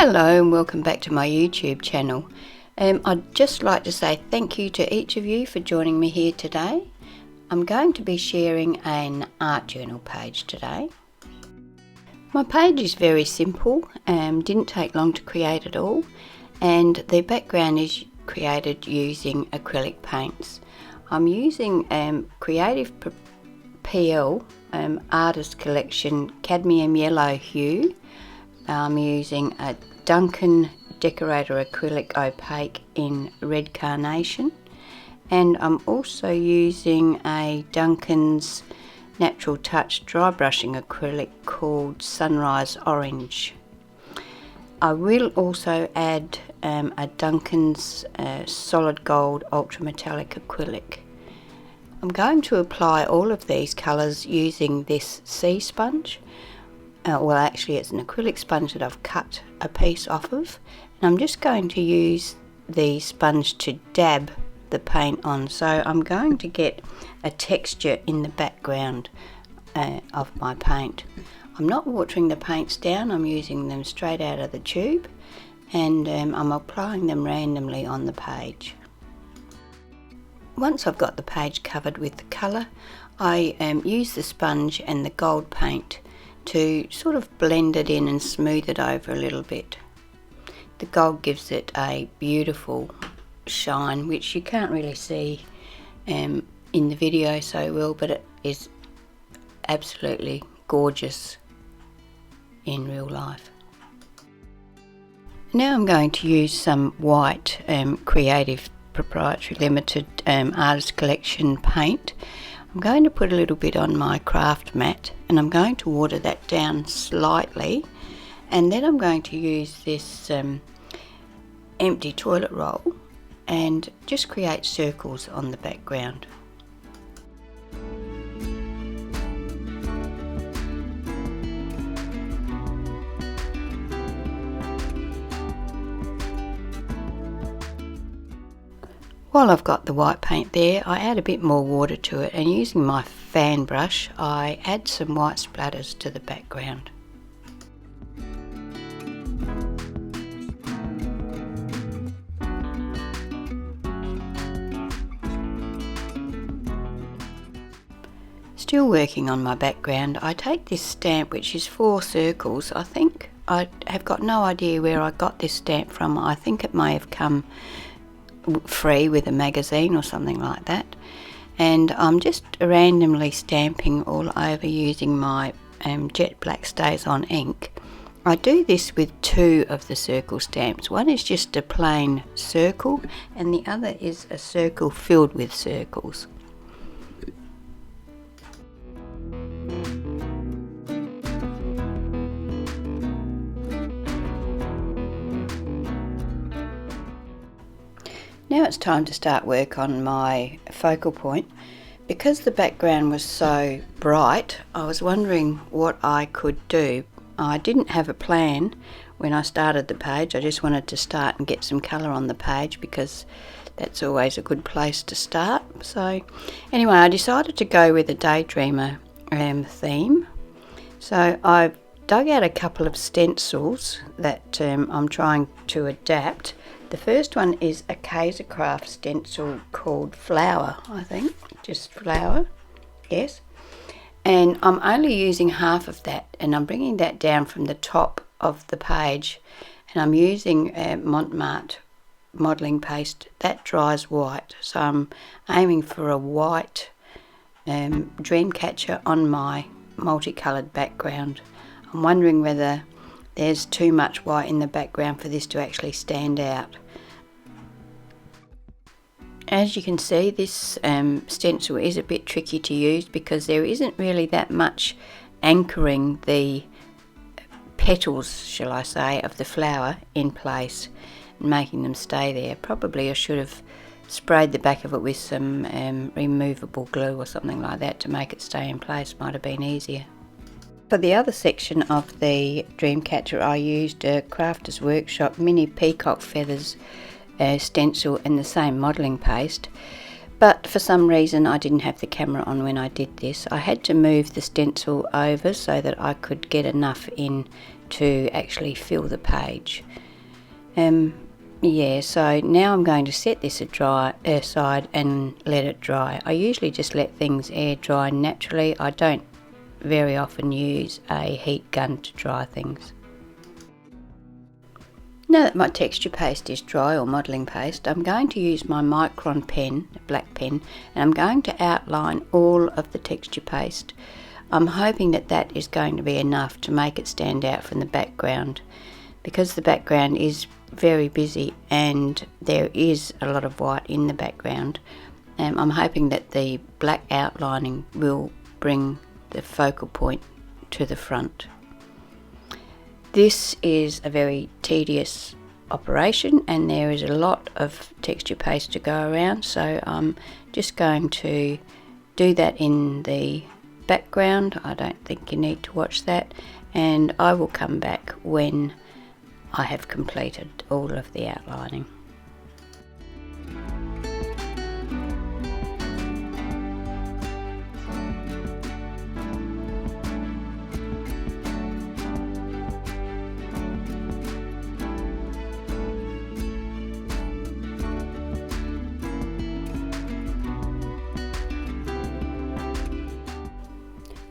Hello and welcome back to my YouTube channel. I'd just like to say thank you to each of you for joining me here today. I'm going to be sharing an art journal page today. My page is very simple, didn't take long to create at all, and the background is created using acrylic paints. I'm using Creative PL Artist Collection Cadmium Yellow Hue. I'm using a Duncan Decorator Acrylic Opaque in Red Carnation, and I'm also using a Duncan's Natural Touch dry brushing acrylic called Sunrise Orange. I will also add a Duncan's Solid Gold Ultra Metallic Acrylic. I'm going to apply all of these colours using this sea sponge. Well, actually it's an acrylic sponge that I've cut a piece off of, and I'm just going to use the sponge to dab the paint on, so I'm going to get a texture in the background of my paint. I'm not watering the paints down, I'm using them straight out of the tube, and I'm applying them randomly on the page. Once I've got the page covered with the colour, I use the sponge and the gold paint to sort of blend it in and smooth it over a little bit. The gold gives it a beautiful shine, which you can't really see in the video so well, but it is absolutely gorgeous in real life. Now I'm going to use some white Creative Proprietary Limited Artist Collection paint. I'm going to put a little bit on my craft mat, and I'm going to water that down slightly, and then I'm going to use this empty toilet roll and just create circles on the background. While I've got the white paint there, I add a bit more water to it, and using my fan brush I add some white splatters to the background. Still working on my background, I take this stamp which is 4 circles. I think I have got no idea where I got this stamp from. I think it may have come free with a magazine or something like that, and I'm just randomly stamping all over using my jet black stays on ink. I do this with 2 of the circle stamps. One is just a plain circle and the other is a circle filled with circles. Now it's time to start work on my focal point. Because the background was so bright, I was wondering what I could do. I didn't have a plan when I started the page. I just wanted to start and get some colour on the page because that's always a good place to start. So anyway, I decided to go with a Daydreamer theme. So I've dug out a couple of stencils that I'm trying to adapt. The first one is a Kaisercraft stencil called Flower, I think, just Flower, yes. And I'm only using half of that, and I'm bringing that down from the top of the page, and I'm using Montmartre modelling paste. That dries white, so I'm aiming for a white dream catcher on my multicoloured background. I'm wondering whether there's too much white in the background for this to actually stand out. As you can see, this stencil is a bit tricky to use because there isn't really that much anchoring the petals, shall I say, of the flower in place and making them stay there. Probably I should have sprayed the back of it with some removable glue or something like that to make it stay in place. Might have been easier. For the other section of the Dreamcatcher, I used a Crafters Workshop Mini Peacock Feathers stencil and the same modelling paste, but for some reason I didn't have the camera on when I did this. I had to move the stencil over so that I could get enough in to actually fill the page. Yeah, so now I'm going to set this aside and let it dry. I usually just let things air dry naturally. I don't very often use a heat gun to dry things. Now that my texture paste is dry, or modelling paste, I'm going to use my micron pen, a black pen, and I'm going to outline all of the texture paste. I'm hoping that that is going to be enough to make it stand out from the background, because the background is very busy and there is a lot of white in the background. I'm hoping that the black outlining will bring the focal point to the front. This is a very tedious operation and there is a lot of texture paste to go around, so I'm just going to do that in the background. I don't think you need to watch that, and I will come back when I have completed all of the outlining.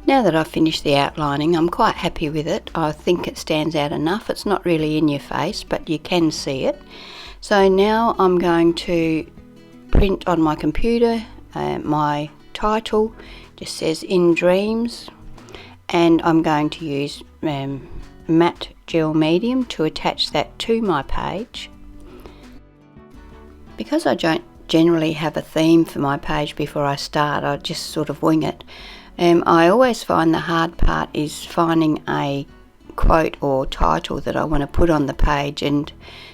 Now that I've finished the outlining, I'm quite happy with it. I think it stands out enough. It's not really in your face, but you can see it. So now I'm going to print on my computer my title. Just says In Dreams, and I'm going to use matte gel medium to attach that to my page. Because I don't generally have a theme for my page before I start, I just sort of wing it. I always find the hard part is finding a quote or title that I want to put on the page, and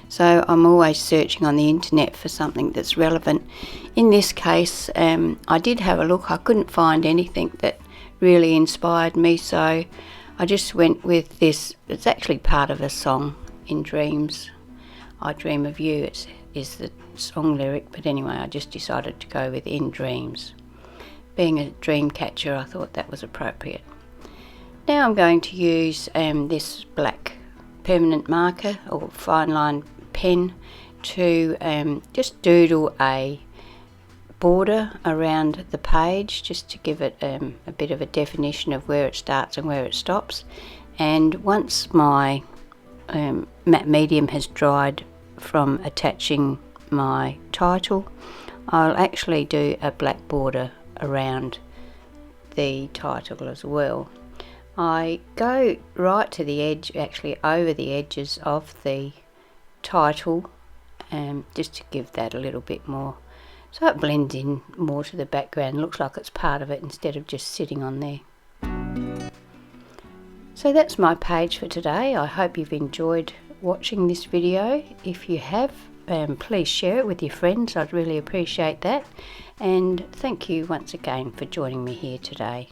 so I'm always searching on the internet for something that's relevant. In this case, I did have a look. I couldn't find anything that really inspired me, so I just went with this. It's actually part of a song, In Dreams, I Dream of You is the song lyric, but anyway, I just decided to go with In Dreams. Being a dream catcher, I thought that was appropriate. Now I'm going to use this black permanent marker or fine line pen to just doodle a border around the page, just to give it a bit of a definition of where it starts and where it stops. And once my matte medium has dried from attaching my title, I'll actually do a black border around the title as well. I go right to the edge, actually over the edges of the title, just to give that a little bit more, so it blends in more to the background, looks like it's part of it instead of just sitting on there. So that's my page for today. I hope you've enjoyed watching this video. If you have, please share it with your friends. I'd really appreciate that. And thank you once again for joining me here today.